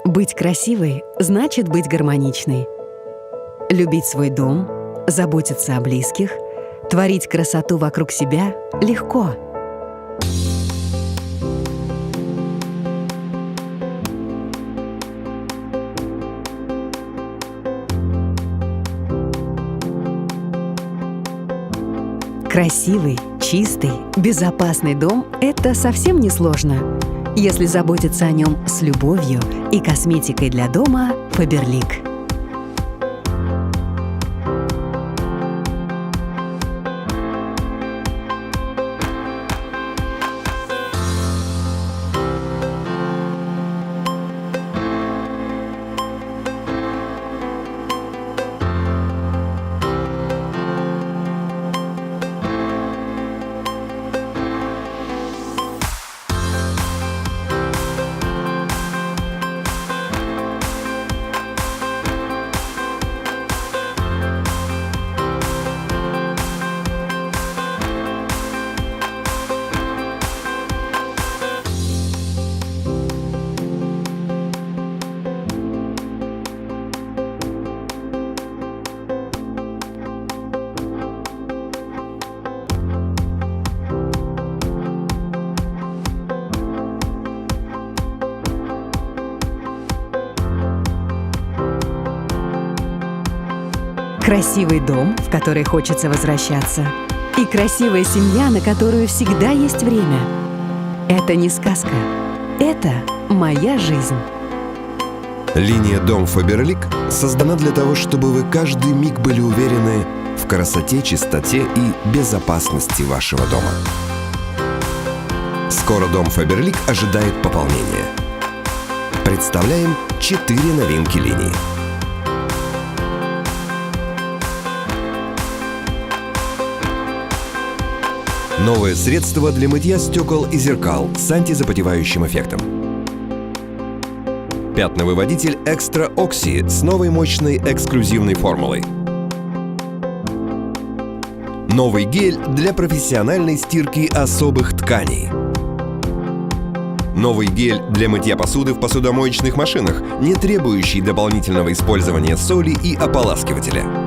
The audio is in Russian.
Быть красивой значит быть гармоничной. Любить свой дом, заботиться о близких, творить красоту вокруг себя легко. Красивый, чистый, безопасный дом — это совсем не сложно, если заботиться о нем с любовью и косметикой для дома Faberlic. Красивый дом, в который хочется возвращаться, и красивая семья, на которую всегда есть время. Это не сказка. Это моя жизнь. Линия «Дом Faberlic» создана для того, чтобы вы каждый миг были уверены в красоте, чистоте и безопасности вашего дома. Скоро Дом Faberlic ожидает пополнения. Представляем 4 новинки линии. Новое средство для мытья стекол и зеркал с антизапотевающим эффектом. Пятновыводитель Extra Oxy с новой мощной эксклюзивной формулой. Новый гель для профессиональной стирки особых тканей. Новый гель для мытья посуды в посудомоечных машинах, не требующий дополнительного использования соли и ополаскивателя.